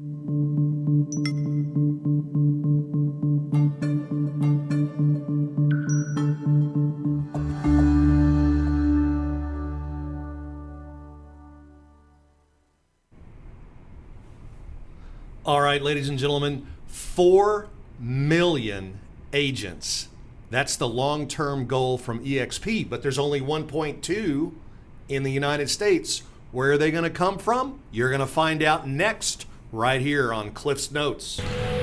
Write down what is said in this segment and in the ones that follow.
All right, ladies and gentlemen, 4 million agents. That's the long-term goal from eXp, but there's only 1.2 in the United States. Where are they going to come from? You're going to find out next, right here on Cliff's Notes.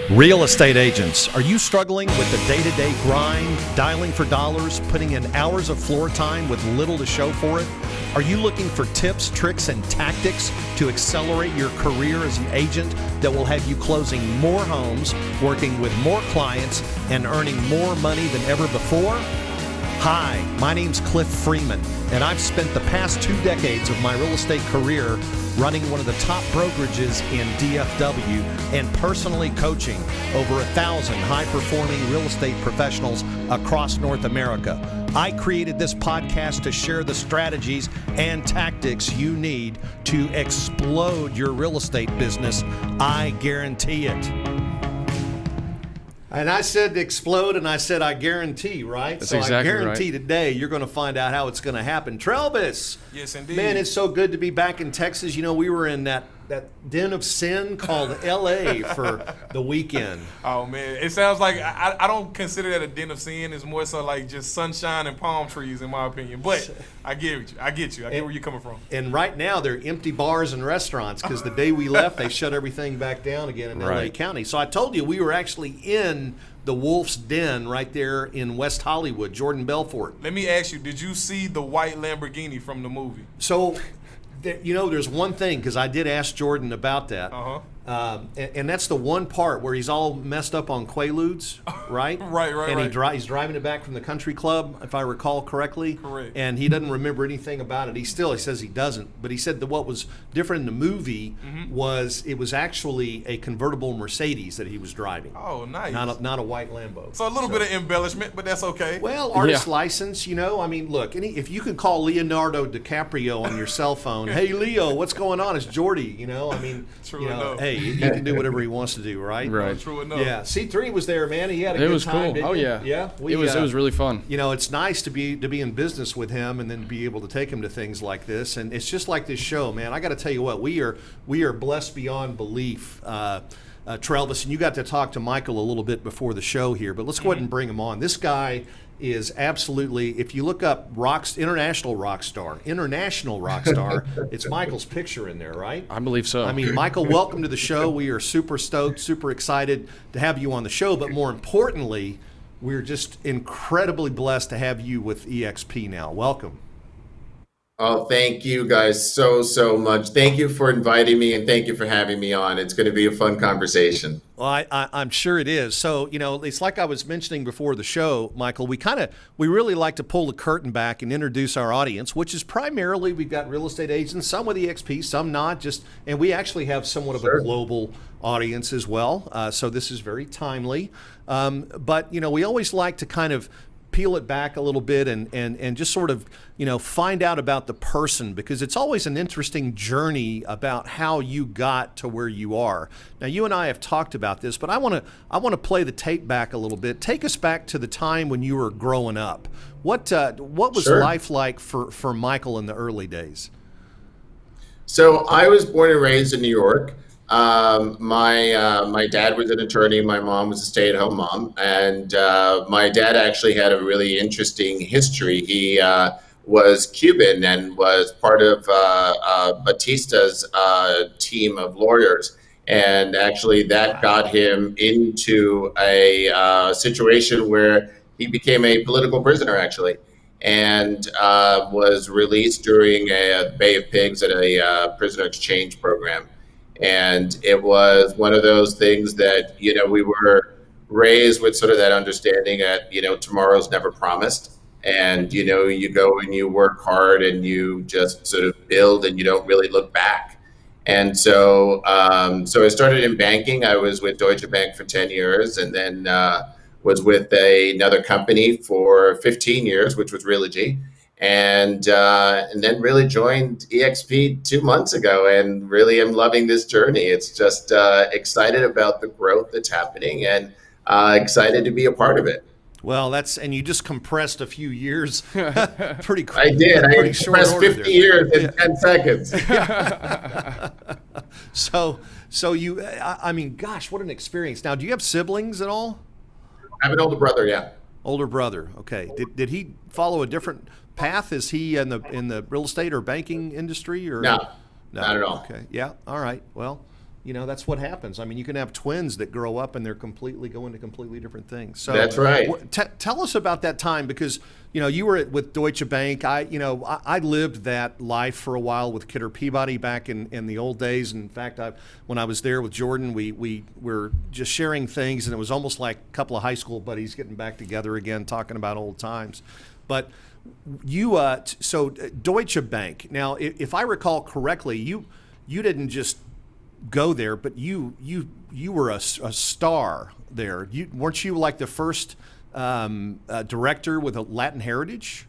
Real estate agents, are you struggling with the day-to-day grind, dialing for dollars, putting in hours of floor time with little to show for it? Are you looking for tips, tricks, and tactics to accelerate your career as an agent that will have you closing more homes, working with more clients, and earning more money than ever before? Hi, my name's Cliff Freeman, and I've spent the past 2 decades of my real estate career running one of the top brokerages in DFW and personally coaching over 1,000 high-performing real estate professionals across North America. I created this podcast to share the strategies and tactics you need to explode your real estate business. I guarantee it. And I said explode, and I said I guarantee, right? That's so exactly I guarantee right. Today you're going to find out how it's going to happen. Trelvis. Yes, indeed. Man, it's so good to be back in Texas. You know, we were in that den of sin called L.A. for the weekend. Oh, man. It sounds like I don't consider that a den of sin. It's more so like just sunshine and palm trees, in my opinion. But I get you. I get where you're coming from. And right now, they're empty bars and restaurants because the day we left, they shut everything back down again in L.A. County. So I told you we were actually in the Wolf's Den right there in West Hollywood, Jordan Belfort. Let me ask you, did you see the white Lamborghini from the movie? So, there's one thing, because I did ask Jordan about that. Uh-huh. And that's the one part where he's all messed up on Quaaludes, right? Right. And he's driving it back from the country club, if I recall correctly. Correct. And he doesn't remember anything about it. He says he doesn't. But he said that what was different in the movie was it was actually a convertible Mercedes that he was driving. Oh, nice. Not a white Lambo. So a little bit of embellishment, but that's okay. Well, artist license, I mean, look, if you can call Leonardo DiCaprio on your cell phone, hey, Leo, what's going on? It's Jordy, I mean, True enough. Hey, he can do whatever he wants to do, right? Right. True enough. Yeah, C3 was there, man. He had a good time. It was cool. Didn't Oh he? yeah. Yeah. It was really fun. It's nice to be in business with him and then be able to take him to things like this. And it's just like this show, man. I got to tell you what, we are blessed beyond belief. Trelvis, and you got to talk to Michael a little bit before the show here, but let's go ahead and bring him on. This guy is absolutely, if you look up international rock star, it's Michael's picture in there, right? I believe so. I mean, Michael, welcome to the show. We are super stoked, super excited to have you on the show, but more importantly, we're just incredibly blessed to have you with eXp now. Welcome. Oh, thank you guys so much. Thank you for inviting me, and thank you for having me on. It's going to be a fun conversation. Well, I'm sure it is. So, it's like I was mentioning before the show, Michael, we really like to pull the curtain back and introduce our audience, which is primarily, we've got real estate agents, some with eXp, some not, and we actually have somewhat of a global audience as well. So this is very timely. But, we always like to kind of peel it back a little bit and just sort of, find out about the person, because it's always an interesting journey about how you got to where you are. Now, you and I have talked about this, but I want to play the tape back a little bit. Take us back to the time when you were growing up. What was life like for Michael in the early days? So I was born and raised in New York. My dad was an attorney. My mom was a stay-at-home mom, and my dad actually had a really interesting history. He was Cuban and was part of Batista's team of lawyers, and actually that got him into a situation where he became a political prisoner, actually, and was released during a Bay of Pigs at a prisoner exchange program. And it was one of those things that, we were raised with sort of that understanding that, tomorrow's never promised. And, you go and you work hard and you just sort of build and you don't really look back. And so I started in banking. I was with Deutsche Bank for 10 years and then was with another company for 15 years, which was Realogy. and then really joined eXp 2 months ago, and really am loving this journey. It's just excited about the growth that's happening, and excited to be a part of it. Well, and you just compressed a few years pretty quick. I did. I Pretty short compressed order 50 there. years in 10 seconds. So I mean, gosh, what an experience. Now, do you have siblings at all? I have an older brother, yeah. Older brother. Okay. Did he follow a different path? Is he in the real estate or banking industry or No, not at all. Okay. Yeah. All right. Well, that's what happens. I mean, you can have twins that grow up and they're going to completely different things. So That's right. Tell us about that time, because you were with Deutsche Bank. I lived that life for a while with Kidder Peabody back in the old days. In fact, when I was there with Jordan, we were just sharing things, and it was almost like a couple of high school buddies getting back together again, talking about old times. But so Deutsche Bank. Now, if I recall correctly, you didn't just go there, but you were a star there. Weren't you like the first director with a Latin heritage?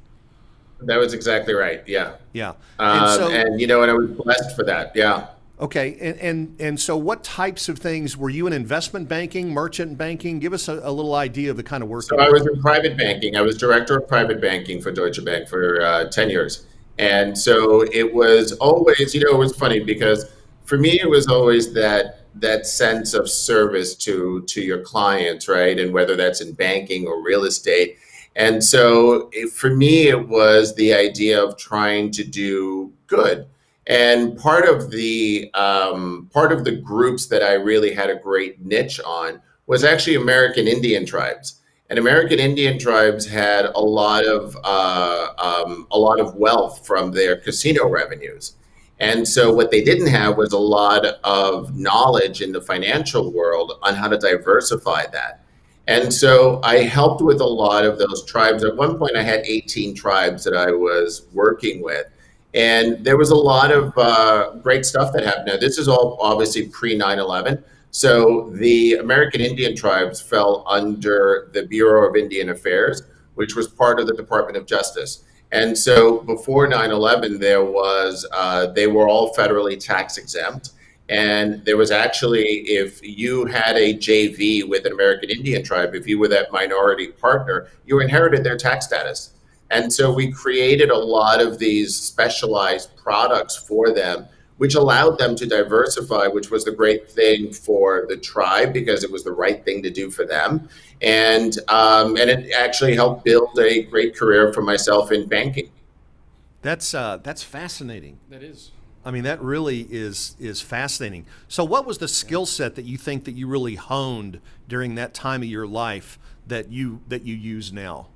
That was exactly right. Yeah. Yeah. And I was blessed for that. Yeah. Okay. And so what types of things were you in? Investment banking, merchant banking? Give us a little idea of the kind of work. So I was in private banking. I was director of private banking for Deutsche Bank for 10 years. And so it was always, it was funny because for me, it was always that sense of service to your clients, right? And whether that's in banking or real estate. And so for me, it was the idea of trying to do good. And part of the groups that I really had a great niche on was actually American Indian tribes. And American Indian tribes had a lot of wealth from their casino revenues. And so what they didn't have was a lot of knowledge in the financial world on how to diversify that. And so I helped with a lot of those tribes. At one point, I had 18 tribes that I was working with. And there was a lot of great stuff that happened. Now, this is all obviously pre-9/11. So the American Indian tribes fell under the Bureau of Indian Affairs, which was part of the Department of Justice. And so before 9/11, they were all federally tax exempt. And there was actually, if you had a JV with an American Indian tribe, if you were that minority partner, you inherited their tax status. And so we created a lot of these specialized products for them, which allowed them to diversify, which was the great thing for the tribe because it was the right thing to do for them. And it actually helped build a great career for myself in banking. That's fascinating. That is. I mean, that really is fascinating. So what was the skill set that you think that you really honed during that time of your life that you use now?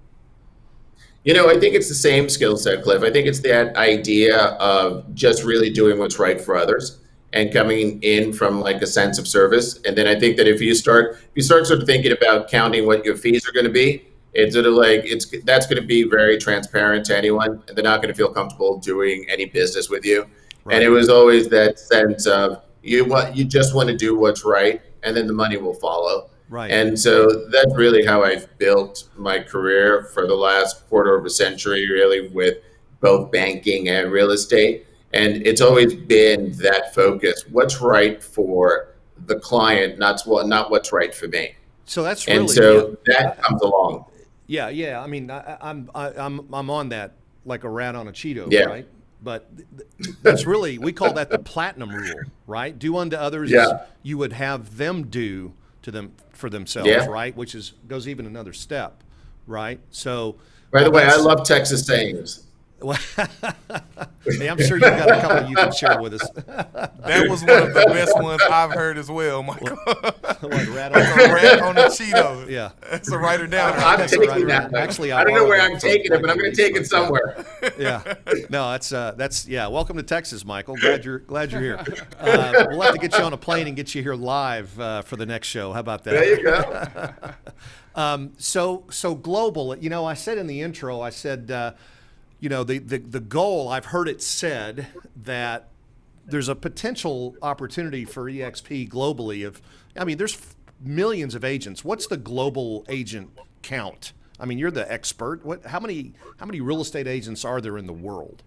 I think it's the same skill set, Cliff. I think it's that idea of just really doing what's right for others and coming in from like a sense of service. And then I think that if you start sort of thinking about counting what your fees are going to be, it's sort of like that's going to be very transparent to anyone, and they're not going to feel comfortable doing any business with you. Right. And it was always that sense of you just want to do what's right, and then the money will follow. Right. And so that's really how I've built my career for the last quarter of a century, really, with both banking and real estate. And it's always been that focus: what's right for the client, not what's right for me. So that's and really, so that comes along. Yeah. I mean, I'm on that like a rat on a Cheeto, yeah. Right? But that's really, we call that the platinum rule, right? Do unto others yeah. as you would have them do to them for themselves, yeah. right? Which goes even another step, right? So, by the way, I love Texas sayings. Hey, I'm sure you've got a couple you can share with us. That was one of the best ones I've heard as well, Michael. What, rat on the Cheeto. Yeah. That's a writer down. I'm taking that. Actually, I don't know where I'm taking it, but I'm going to take it somewhere. Yeah. No, that's yeah. Welcome to Texas, Michael. Glad you're here. We'll have to get you on a plane and get you here live for the next show. How about that? There you go. So global. I said in the intro, I said, the goal. I've heard it said that there's a potential opportunity for eXp globally. There's millions of agents. What's the global agent count? I mean, you're the expert. How many real estate agents are there in the world?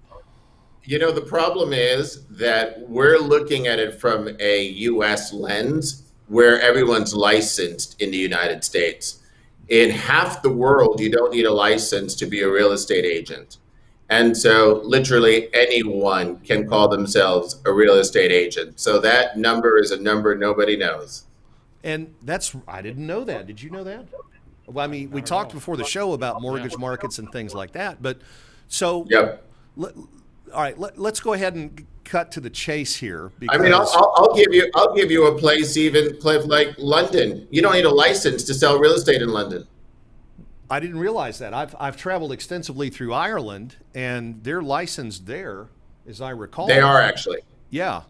The problem is that we're looking at it from a U.S. lens where everyone's licensed in the United States. In half the world, you don't need a license to be a real estate agent. And so literally anyone can call themselves a real estate agent. So that number is a number nobody knows. And I didn't know that. Did you know that? Well, I mean, we talked before the show about mortgage markets and things like that. But so, yep. All right, let's go ahead and cut to the chase here. Because, I mean, I'll give you a place like London. You don't need a license to sell real estate in London. I didn't realize that. I've traveled extensively through Ireland, and they're licensed there, as I recall. They are actually. Yeah.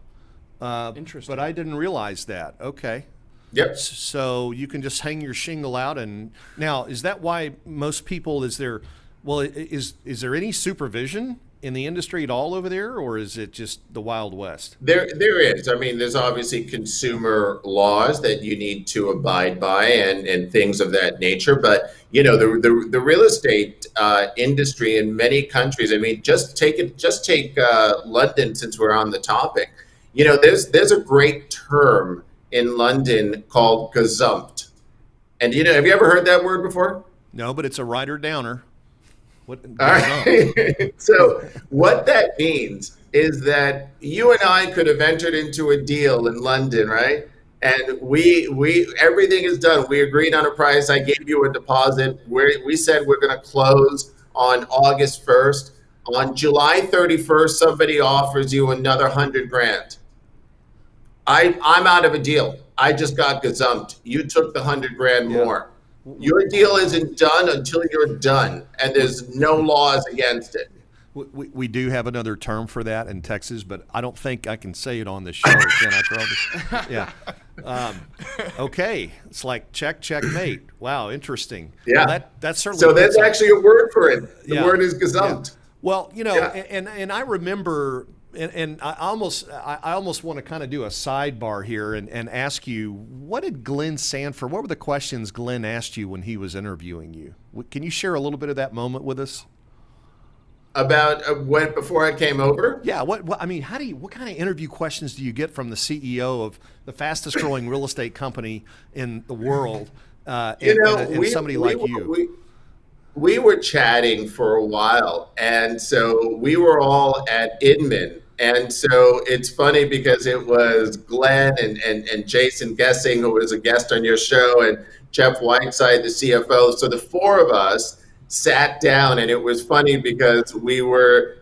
Interesting. But I didn't realize that. Okay. Yep. So you can just hang your shingle out, and now is that why most people is there any supervision in the industry at all over there, or is it just the Wild West? There is. I mean, there's obviously consumer laws that you need to abide by and things of that nature. But the real estate industry in many countries. I mean, just take London, since we're on the topic. There's a great term in London called gazumped. And have you ever heard that word before? No, but it's a writer downer. All right. So what that means is that you and I could have entered into a deal in London, right? And we everything is done. We agreed on a price. I gave you a deposit. We said we're going to close on August 1st. On July 31st, somebody offers you another $100,000. I'm out of a deal. I just got gazumped. You took the $100,000 more. Your deal isn't done until you're done, and there's no laws against it. We do have another term for that in Texas, but I don't think I can say it on this show. Can I, Charles? Yeah. Okay. It's like checkmate. Wow, interesting. Yeah. Well, that's certainly. So there's actually a word for it. The word is gazumped. Yeah. Well, and I remember. And I almost want to kind of do a sidebar here and ask you, what did Glen Sanford, what were the questions Glen asked you when he was interviewing you? Can you share a little bit of that moment with us? About before I came over? Yeah. What kind of interview questions do you get from the CEO of the fastest growing real estate company in the world and somebody like you? We were chatting for a while, and so we were all at Inman. And so it's funny because it was Glenn and Jason Gessing, who was a guest on your show, and Jeff Whiteside, the CFO. So the four of us sat down, and it was funny because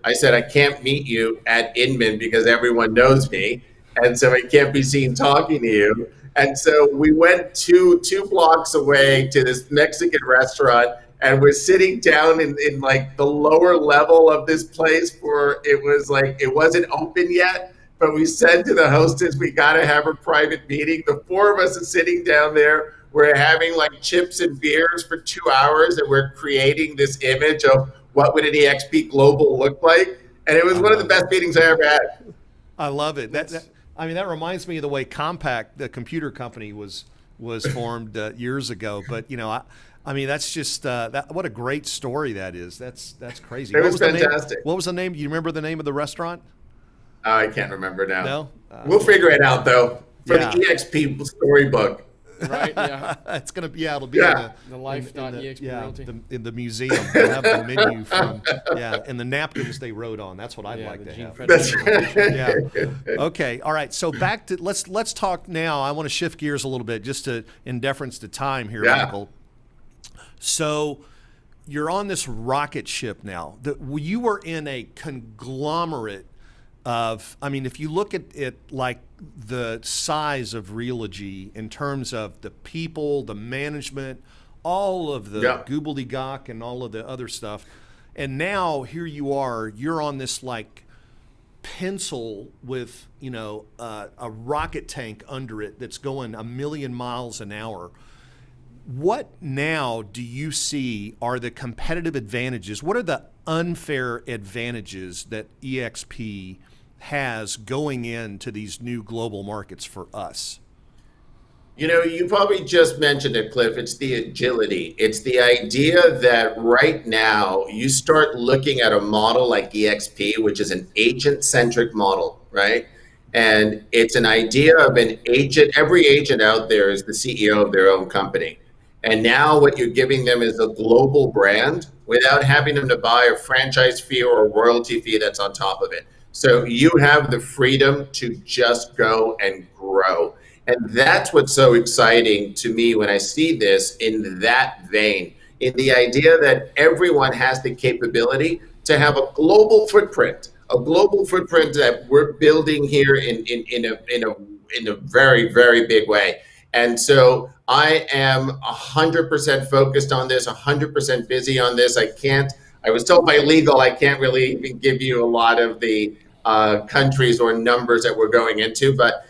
I said, I can't meet you at Inman because everyone knows me. And so I can't be seen talking to you. And so we went two blocks away to this Mexican restaurant, and we're sitting down in like the lower level of this place it wasn't open yet, but we said to the hostess, we got to have a private meeting. The four of us are sitting down there. We're having like chips and beers for 2 hours, and we're creating this image of what would an eXp Global look like. And it was one of the best meetings I ever had. I love it. That reminds me of the way Compaq, the computer company, was formed years ago. But that's just what a great story that is. That's crazy. It was fantastic. What was the name? You remember the name of the restaurant? I can't remember now. No? We'll figure it out though for the eXp storybook. Right, yeah. It's going to be, it'll be in the life.eXp Realty. In the museum. They'll have the menu from, and the napkins they wrote on. That's what I'd like to have. That's right. Yeah. Okay. All right. So back to, let's talk now. I want to shift gears a little bit just in deference to time here, Michael. So you're on this rocket ship now. You were in a conglomerate of, if you look at it like the size of Realogy in terms of the people, the management, all of the gobbledygook and all of the other stuff. And now here you are, you're on this like pencil with, a rocket tank under it that's going 1,000,000 miles an hour. What now do you see are the competitive advantages? What are the unfair advantages that eXp has going into these new global markets for us? You probably just mentioned it, Cliff. It's the agility. It's the idea that right now you start looking at a model like eXp, which is an agent-centric model, right? And it's an idea of an agent. Every agent out there is the CEO of their own company. And now what you're giving them is a global brand without having them to buy a franchise fee or a royalty fee that's on top of it. So you have the freedom to just go and grow. And that's what's so exciting to me when I see this in that vein, in the idea that everyone has the capability to have a global footprint that we're building here in a very, very big way. And so I am 100% focused on this, 100% busy on this. I was told by legal, I can't really even give you a lot of the countries or numbers that we're going into, but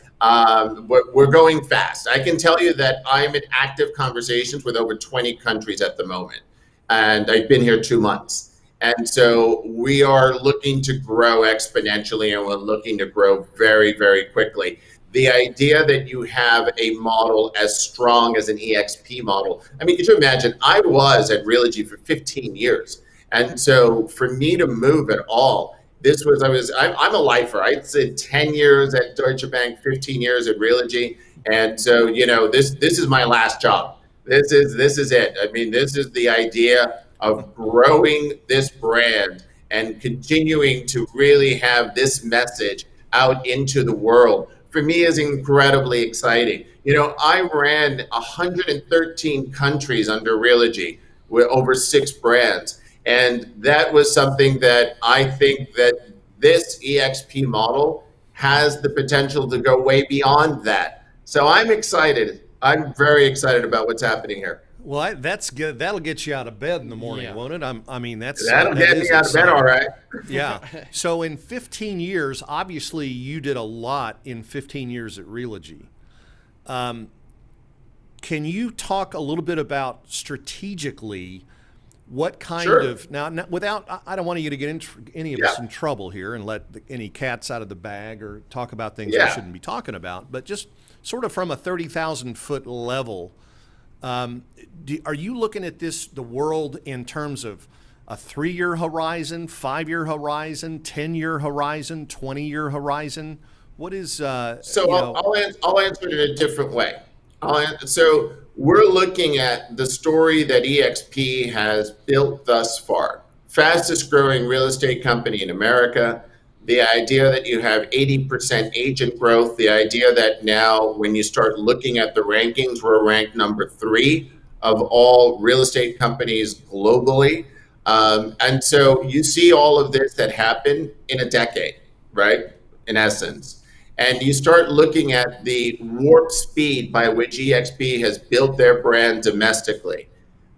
we're going fast. I can tell you that I'm in active conversations with over 20 countries at the moment, and I've been here 2 months. And so we are looking to grow exponentially, and we're looking to grow very, very quickly. The idea that you have a model as strong as an eXp model. I mean, could you imagine? I was at Realogy for 15 years. And so for me to move at all, I'm a lifer. I said 10 years at Deutsche Bank, 15 years at Realogy. And so, this is my last job. This is it. I mean, this is the idea of growing this brand and continuing to really have this message out into the world. For me is incredibly exciting. I ran 113 countries under Realogy with over 6 brands. And that was something that I think that this eXp model has the potential to go way beyond that. So I'm excited. I'm very excited about what's happening here. Well, that's good. That'll get you out of bed in the morning, won't it? That'll get me out of bed, all right. Yeah. So in 15 years, obviously you did a lot in 15 years at Realogy. Can you talk a little bit about strategically what kind of now without I don't want you to get any of us in trouble here and let any cats out of the bag or talk about things we shouldn't be talking about, but just sort of from a 30,000 foot level. Are you looking at the world in terms of a 3-year horizon, 5-year horizon, 10-year horizon, 20-year horizon? What is I'll answer it in a different way. So we're looking at the story that eXp has built thus far. Fastest growing real estate company in America. The idea that you have 80% agent growth, the idea that now when you start looking at the rankings, we're ranked number 3 of all real estate companies globally. And so you see all of this that happened in a decade, right? In essence. And you start looking at the warp speed by which eXp has built their brand domestically.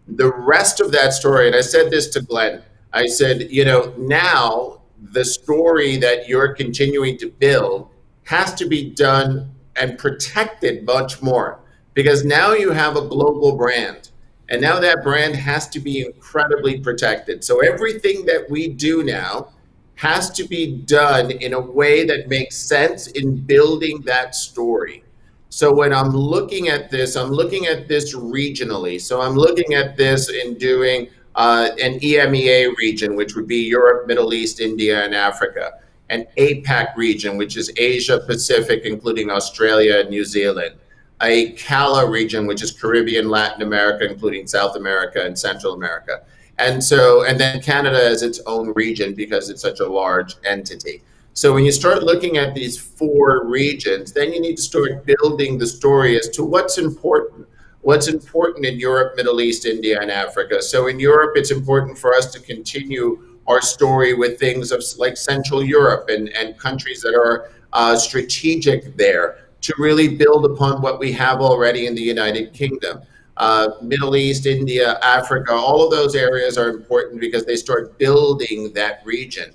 The rest of that story, and I said this to Glenn, I said, now the story that you're continuing to build has to be done and protected much more, because now you have a global brand, and now that brand has to be incredibly protected. So everything that we do now has to be done in a way that makes sense in building that story. So when I'm looking at this regionally. So I'm looking at this in doing an EMEA region, which would be Europe, Middle East, India, and Africa. An APAC region, which is Asia Pacific, including Australia and New Zealand. A CALA region, which is Caribbean, Latin America, including South America and Central America. And then Canada as its own region because it's such a large entity. So when you start looking at these 4 regions, then you need to start building the story as to what's important. What's important in Europe, Middle East, India, and Africa. So in Europe, it's important for us to continue our story with things like Central Europe and countries that are strategic there to really build upon what we have already in the United Kingdom. Middle East, India, Africa, all of those areas are important because they start building that region.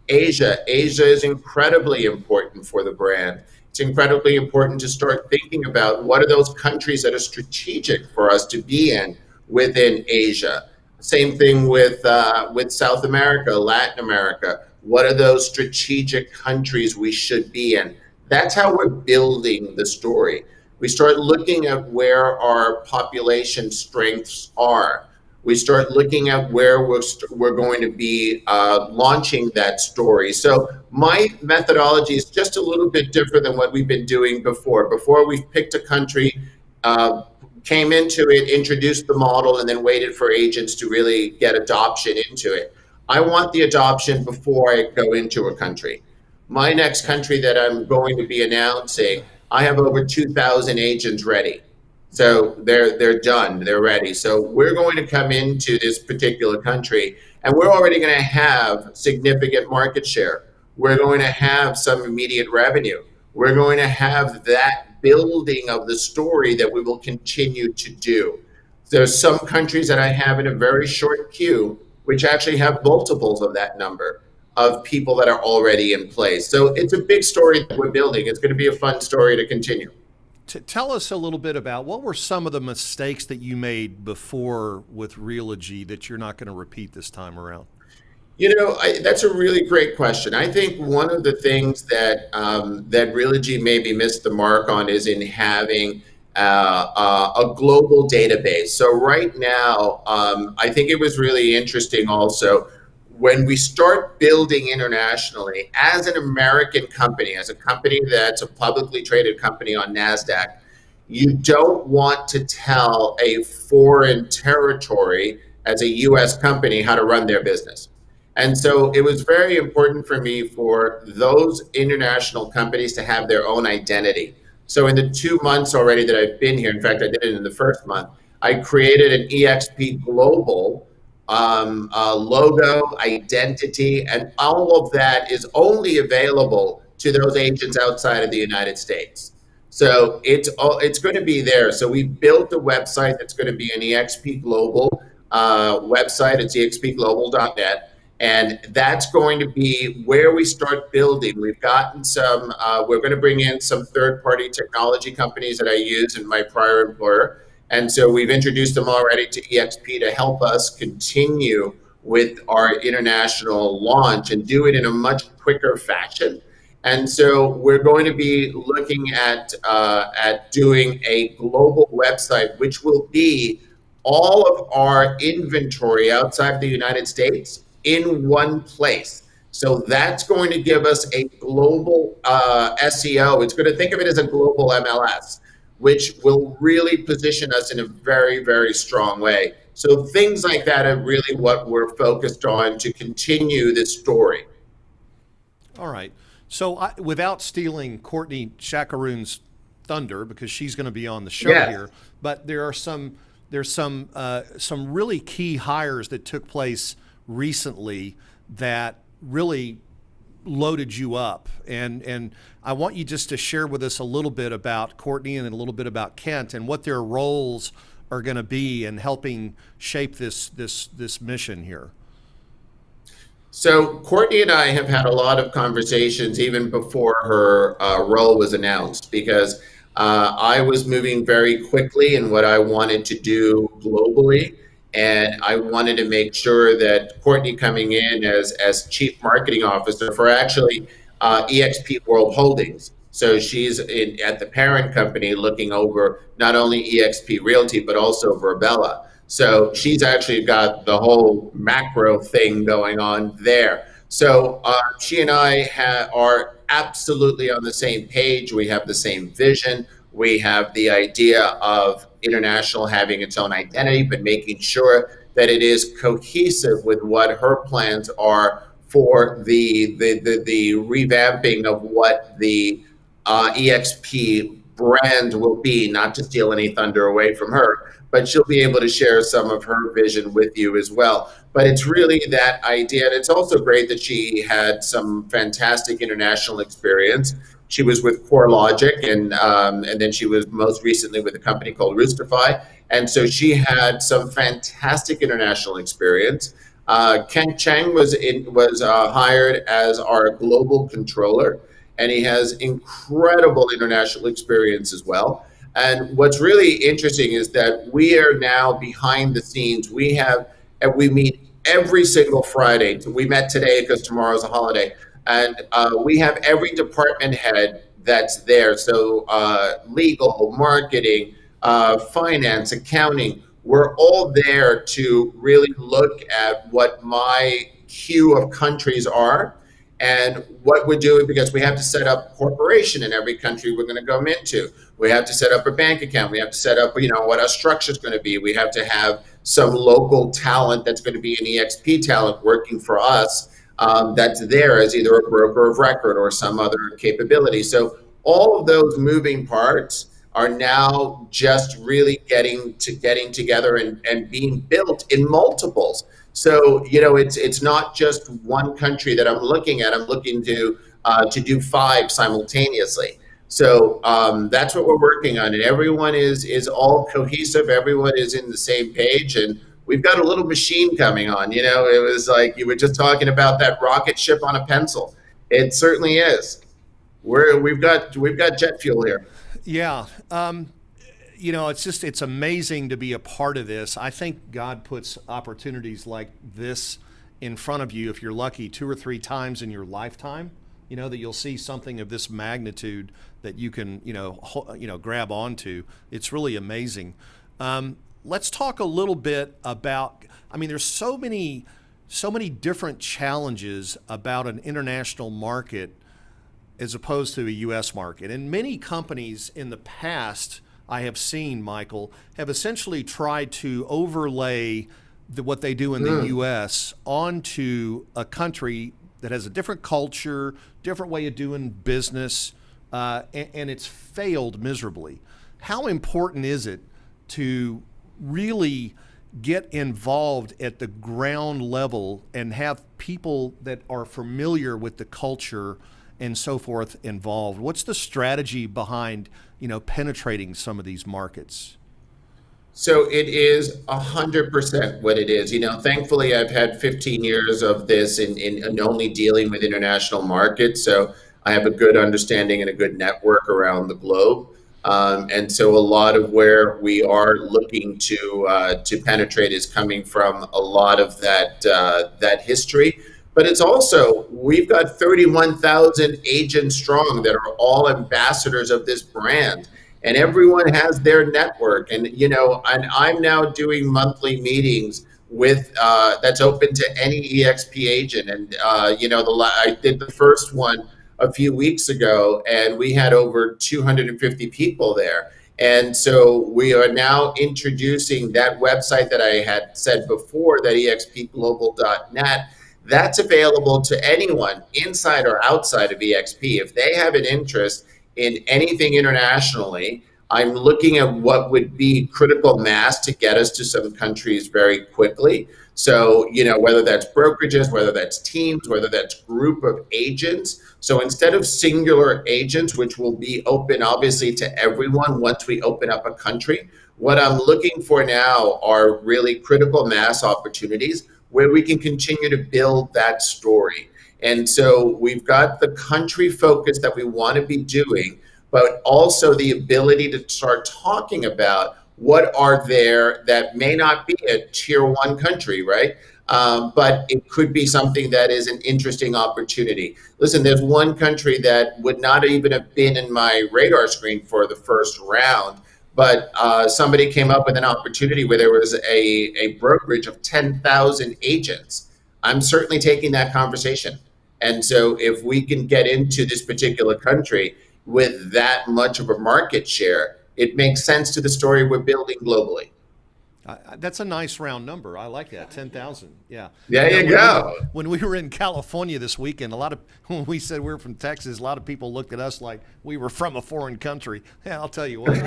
Asia is incredibly important for the brand. It's incredibly important to start thinking about what are those countries that are strategic for us to be in within Asia. Same thing with South America, Latin America. What are those strategic countries we should be in? That's how we're building the story. We start looking at where our population strengths are. We start looking at where we're going to be launching that story. So my methodology is just a little bit different than what we've been doing before. Before, we've picked a country, came into it, introduced the model, and then waited for agents to really get adoption into it. I want the adoption before I go into a country. My next country that I'm going to be announcing, I have over 2,000 agents ready. So they're done, they're ready. So we're going to come into this particular country, and we're already going to have significant market share. We're going to have some immediate revenue. We're going to have that building of the story that we will continue to do. There's some countries that I have in a very short queue, which actually have multiples of that number of people that are already in place. So it's a big story that we're building. It's going to be a fun story to continue. Tell us a little bit about what were some of the mistakes that you made before with Realogy that you're not going to repeat this time around? You know, that's a really great question. I think one of the things that that Realogy maybe missed the mark on is in having a global database. So right now, I think it was really interesting also when we start building internationally as an American company, as a company that's a publicly traded company on NASDAQ, you don't want to tell a foreign territory as a US company how to run their business. And so it was very important for me for those international companies to have their own identity. So in the 2 months already that I've been here, in fact, I did it in the first month, I created an eXp Global logo, identity, and all of that is only available to those agents outside of the United States. So it's going to be there. So we built a website that's going to be an eXp Global website. It's expglobal.net. And that's going to be where we start building. We've gotten some, we're going to bring in some third-party technology companies that I use in my prior employer. And so we've introduced them already to eXp to help us continue with our international launch and do it in a much quicker fashion. And so we're going to be looking at doing a global website, which will be all of our inventory outside of the United States in one place. So that's going to give us a global SEO. It's going to think of it as a global MLS, which will really position us in a very, very strong way. So things like that are really what we're focused on to continue this story. All right. So without stealing Courtney Shakaroon's thunder, because she's going to be on the show here, but there's some really key hires that took place recently that really loaded you up, and I want you just to share with us a little bit about Courtney and a little bit about Kent and what their roles are going to be in helping shape this mission here. So Courtney and I have had a lot of conversations even before her role was announced, because I was moving very quickly in what I wanted to do globally. And I wanted to make sure that Courtney coming in as Chief Marketing Officer for actually eXp World Holdings. So she's at the parent company looking over not only eXp Realty, but also Virbela. So she's actually got the whole macro thing going on there. So she and I are absolutely on the same page. We have the same vision. We have the idea of international having its own identity, but making sure that it is cohesive with what her plans are for the revamping of what the eXp brand will be, not to steal any thunder away from her, but she'll be able to share some of her vision with you as well. But it's really that idea. And it's also great that she had some fantastic international experience. She was with CoreLogic, and then she was most recently with a company called Roosterfy. And so she had some fantastic international experience. Kent Chang was hired as our global controller, and he has incredible international experience as well. And what's really interesting is that we are now behind the scenes. We meet every single Friday. We met today because tomorrow's a holiday. And we have every department head that's there. So legal, marketing, finance, accounting, we're all there to really look at what my queue of countries are and what we're doing, because we have to set up corporation in every country we're going to come into. We have to set up a bank account. We have to set up, what our structure is going to be. We have to have some local talent that's going to be an eXp talent working for us, that's there as either a broker of record or some other capability. So all of those moving parts are now just really getting together and being built in multiples. So it's not just one country that I'm looking at. I'm looking to do 5 simultaneously. So that's what we're working on, and everyone is all cohesive. Everyone is in the same page, and we've got a little machine coming on. It was like you were just talking about that rocket ship on a pencil. It certainly is. We've got jet fuel here. Yeah. It's amazing to be a part of this. I think God puts opportunities like this in front of you, if you're lucky, 2 or 3 times in your lifetime, that you'll see something of this magnitude that you can, grab onto. It's really amazing. Let's talk a little bit about, there's so many different challenges about an international market as opposed to a U.S. market. And many companies in the past I have seen, Michael, have essentially tried to overlay what they do in the U.S. onto a country that has a different culture, different way of doing business, and it's failed miserably. How important is it to really get involved at the ground level and have people that are familiar with the culture and so forth involved? What's the strategy behind, penetrating some of these markets? So it is 100% what it is. Thankfully, I've had 15 years of this in only dealing with international markets. So I have a good understanding and a good network around the globe. And so a lot of where we are looking to penetrate is coming from a lot of that history. But it's also, we've got 31,000 agents strong that are all ambassadors of this brand. And everyone has their network. And, and I'm now doing monthly meetings with that's open to any eXp agent. And, I did the first one a few weeks ago, and we had over 250 people there. And so we are now introducing that website that I had said before, that expglobal.net. That's available to anyone inside or outside of eXp. If they have an interest in anything internationally, I'm looking at what would be critical mass to get us to some countries very quickly. So, whether that's brokerages, whether that's teams, whether that's group of agents. So instead of singular agents, which will be open obviously to everyone once we open up a country, what I'm looking for now are really critical mass opportunities where we can continue to build that story. And so we've got the country focus that we want to be doing, but also the ability to start talking about what are there that may not be a tier 1 country, right? But it could be something that is an interesting opportunity. Listen, there's one country that would not even have been in my radar screen for the first round, but somebody came up with an opportunity where there was a brokerage of 10,000 agents. I'm certainly taking that conversation. And so if we can get into this particular country with that much of a market share, it makes sense to the story we're building globally. That's a nice round number. I like that, 10,000. Yeah. There you go. When we were in California this weekend, when we said we were from Texas, a lot of people looked at us like we were from a foreign country. Yeah, I'll tell you what.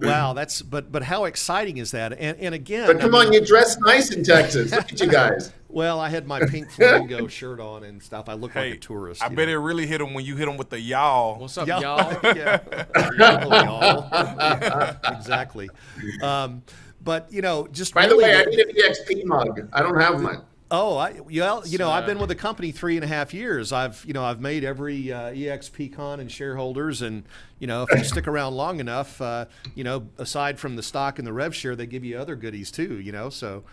Wow, but how exciting is that? And again, but come on, you dress nice in Texas. Look at you guys. Well, I had my pink flamingo shirt on and stuff. I look like a tourist. I bet it really hit him when you hit him with the y'all. What's up, y'all? Yeah. Y'all. Exactly. But just by really, the way, I need an eXp mug. I don't have one. Oh, I've been with the company 3.5 years. I've made every eXp con and shareholders, and if you stick around long enough, aside from the stock and the rev share, they give you other goodies too. So.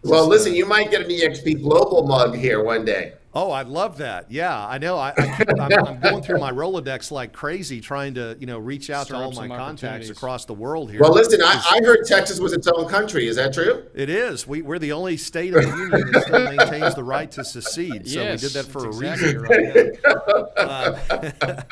Well, listen, you might get an eXp Global mug here one day. Oh, I love that. Yeah, I know. I'm going through my Rolodex like crazy, trying to reach out Stir to all up my some contacts opportunities. across the world here. Well, listen, I heard Texas was its own country. Is that true? It is. We're the only state in the union that still maintains the right to secede. So Yes, we did that for a that's reason. exactly right.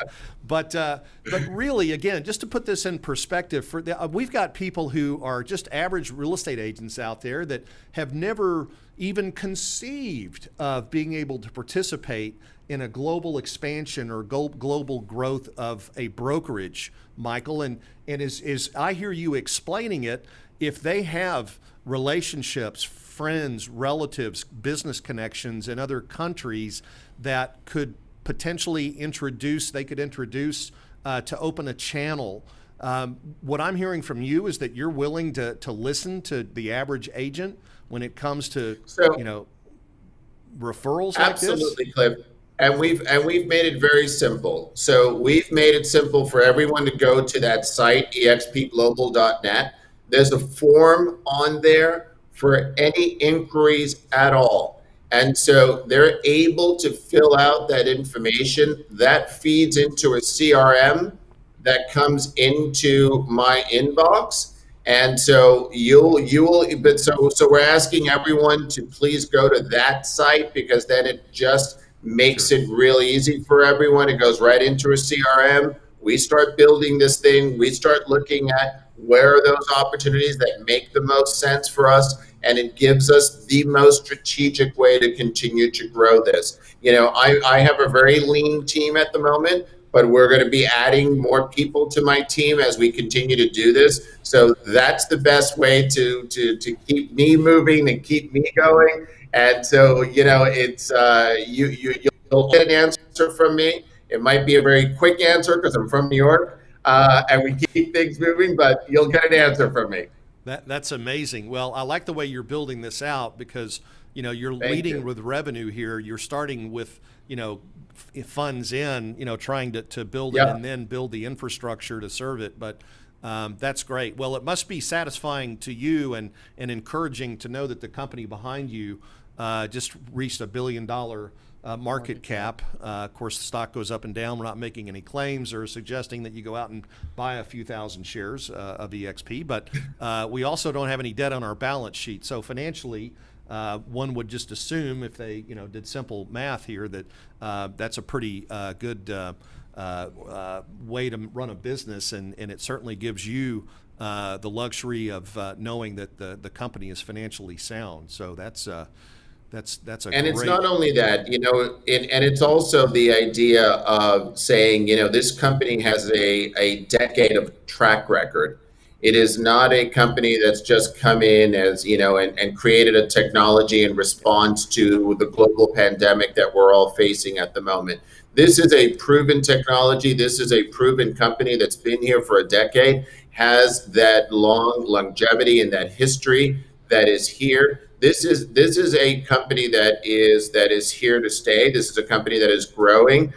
But really, again, just to put this in perspective, we've got people who are just average real estate agents out there that have never even conceived of being able to participate in a global expansion or global growth of a brokerage, Michael. And as I hear you explaining it, if they have relationships, friends, relatives, business connections in other countries that could potentially introduce to open a channel. What I'm hearing from you is that you're willing to listen to the average agent when it comes to referrals like this. Absolutely, Cliff. And we've made it very simple. So we've made it simple for everyone to go to that site, expglobal.net. There's a form on there for any inquiries at all. And so they're able to fill out that information that feeds into a CRM that comes into my inbox. And so so we're asking everyone to please go to that site, because then it just makes it real easy for everyone. It goes right into a CRM. We start building this thing. We start looking at where are those opportunities that make the most sense for us, and it gives us the most strategic way to continue to grow this. I have a very lean team at the moment, but we're going to be adding more people to my team as we continue to do this. So that's the best way to keep me moving and keep me going. And so, it's you'll get an answer from me. It might be a very quick answer because I'm from New York, and we keep things moving, but you'll get an answer from me. That's amazing. Well, I like the way you're building this out, because you're leading with revenue here. You're starting with funds in, trying to build it and then build the infrastructure to serve it. But that's great. Well, it must be satisfying to you and encouraging to know that the company behind you just reached $1 billion market cap. Of course, the stock goes up and down. We're not making any claims or suggesting that you go out and buy a few thousand shares of eXp, but we also don't have any debt on our balance sheet. So financially, one would just assume, if they did simple math here, that that's a pretty good way to run a business, and it certainly gives you the luxury of knowing that the company is financially sound. So that's a and it's not only that, and it's also the idea of saying, this company has a decade of track record. It is not a company that's just come in as, and created a technology in response to the global pandemic that we're all facing at the moment. This is a proven technology. This is a proven company that's been here for a decade, has that long longevity and that history that is here. This is a company that is here to stay. This is a company that is growing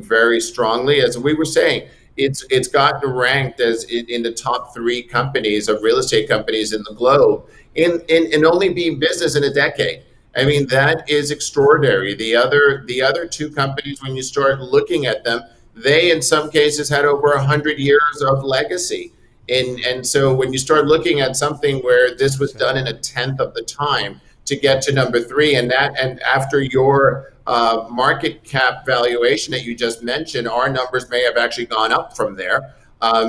very strongly. As we were saying, it's gotten ranked as in the top 3 companies of real estate companies in the globe in only being business in a decade. I mean, that is extraordinary. The other 2 companies, when you start looking at them, they in some cases had over 100 years of legacy. And so when you start looking at something where this was done in a 10th of the time to get to number 3, and after your market cap valuation that you just mentioned, our numbers may have actually gone up from there.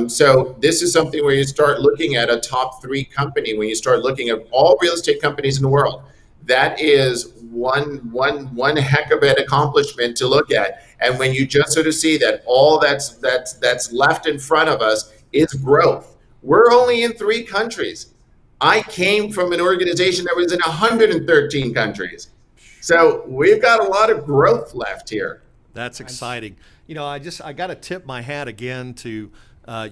So this is something where you start looking at a top 3 company. When you start looking at all real estate companies in the world, that is one heck of an accomplishment to look at. And when you just sort of see that all that's left in front of us is growth. We're only in 3 countries. I came from an organization that was in 113 countries. So we've got a lot of growth left here. That's exciting. I got to tip my hat again to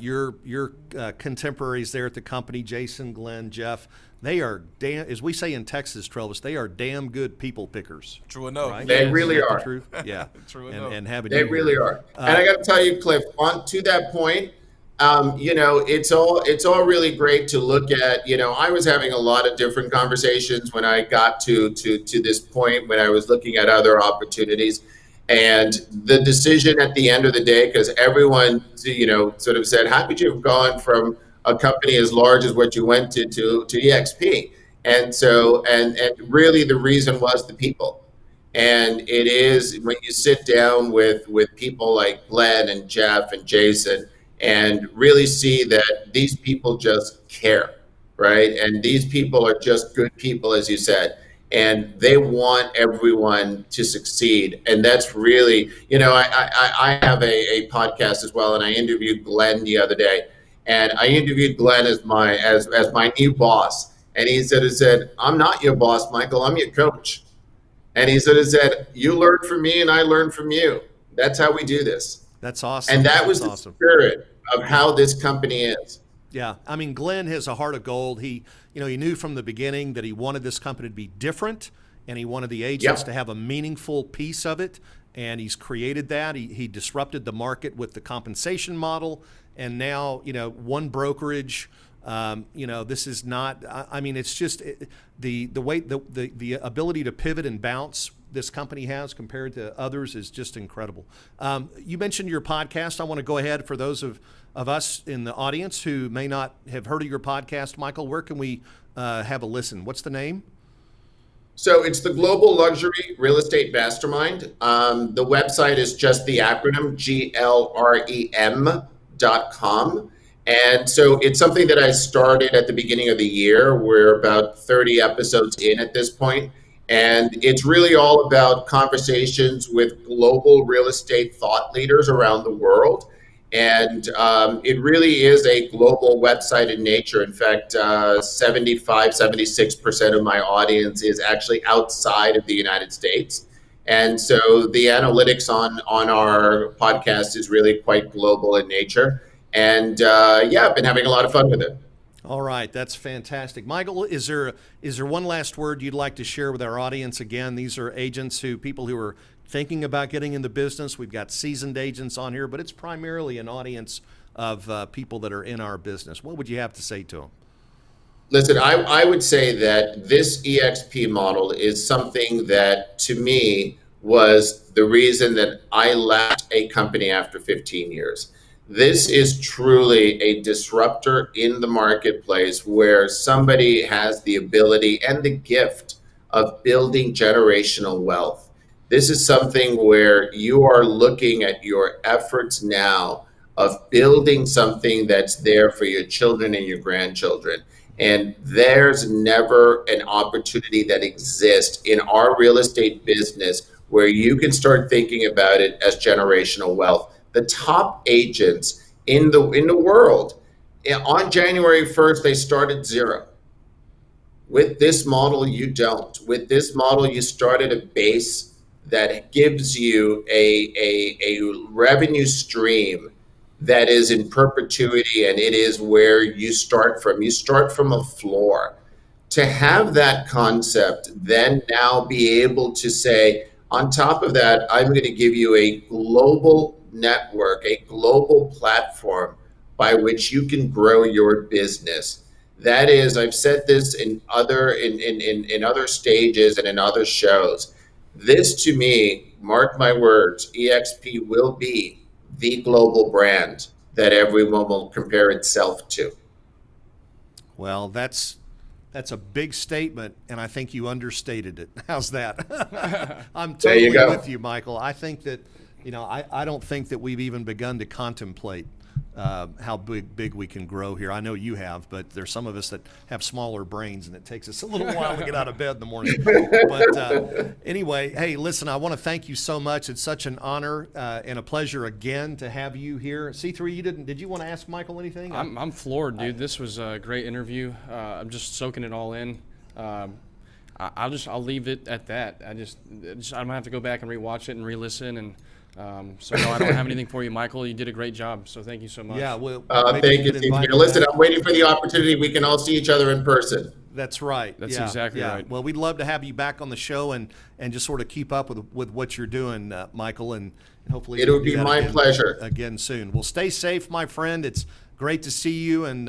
your contemporaries there at the company, Jason, Glenn, Jeff. They are as we say in Texas, Travis, they are damn good people pickers. True enough. Right? They really are. Yeah. True enough. And having they really are. And I got to tell you, Cliff, on to that point, It's all really great to look at. I was having a lot of different conversations when I got to this point when I was looking at other opportunities, and the decision at the end of the day, because everyone, sort of said, how could you have gone from a company as large as what you went to eXp? And so, and really the reason was the people. And it is when you sit down with people like Glenn and Jeff and Jason and really see that these people just care, right? And these people are just good people, as you said, and they want everyone to succeed. And that's really, I have a podcast as well, and I interviewed Glenn the other day, and I interviewed Glenn as my new boss, and he said, I'm not your boss, Michael, I'm your coach. And he said, you learn from me and I learn from you. That's how we do this. That's awesome. And that was the spirit of how this company is. Yeah. I mean, Glenn has a heart of gold. He knew from the beginning that he wanted this company to be different, and he wanted the agents to have a meaningful piece of it. And he's created that. He disrupted the market with the compensation model. And now, one brokerage. This is not, I mean, it's just the way, the ability to pivot and bounce this company has compared to others is just incredible. You mentioned your podcast. I want to go ahead for those of us in the audience who may not have heard of your podcast, Michael. Where can we have a listen? What's the name? So it's the Global Luxury Real Estate Mastermind. The website is just the acronym GLREM.com. And so it's something that I started at the beginning of the year. We're about 30 episodes in at this point. And it's really all about conversations with global real estate thought leaders around the world. And it really is a global website in nature. In fact, 76% of my audience is actually outside of the United States. And so the analytics on our podcast is really quite global in nature. And I've been having a lot of fun with it. All right, that's fantastic. Michael, is there one last word you'd like to share with our audience? Again, these are people who are thinking about getting in the business. We've got seasoned agents on here, but it's primarily an audience of people that are in our business. What would you have to say to them? Listen, I would say that this eXp model is something that, to me, was the reason that I left a company after 15 years. This is truly a disruptor in the marketplace where somebody has the ability and the gift of building generational wealth. This is something where you are looking at your efforts now of building something that's there for your children and your grandchildren. And there's never an opportunity that exists in our real estate business where you can start thinking about it as generational wealth. The top agents in the world, on January 1st, they started zero. With this model, you don't. With this model, you start at a base that gives you a revenue stream that is in perpetuity, and it is where you start from. You start from a floor. To have that concept, then now be able to say, on top of that, I'm going to give you a global network, a global platform by which you can grow your business. That is, I've said this in other stages and in other shows. This, to me, mark my words, eXp will be the global brand that everyone will compare itself to. Well, that's a big statement, and I think you understated it. How's that? I'm totally with you, Michael. I think that, I don't think that we've even begun to contemplate how big we can grow here. I know you have, but there's some of us that have smaller brains, and it takes us a little while to get out of bed in the morning. But anyway, hey, listen, I want to thank you so much. It's such an honor and a pleasure again to have you here. C3, did you want to ask Michael anything? I'm floored, dude. This was a great interview. I'm just soaking it all in. I'll leave it at that. I'm gonna have to go back and rewatch it and re-listen and. So no, I don't have anything for you, Michael. You did a great job, so thank you so much. Yeah, well, thank you. Listen, I'm waiting for the opportunity we can all see each other in person. That's right. That's exactly right. Well, we'd love to have you back on the show and just sort of keep up with what you're doing, Michael, and hopefully it would be my pleasure again soon. Well, stay safe, my friend. It's great to see you. And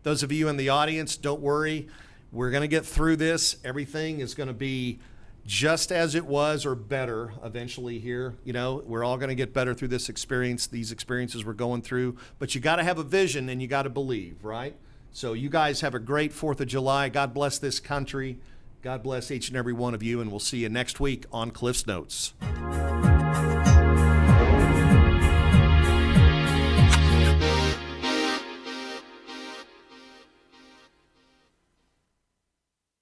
those of you in the audience, don't worry. We're going to get through this. Everything is going to be just as it was or better eventually here. You know, we're all going to get better through this experience, these experiences we're going through. But you got to have a vision and you got to believe, right? So you guys have a great 4th of July. God bless this country. God bless each and every one of you. And we'll see you next week on Cliff's Notes.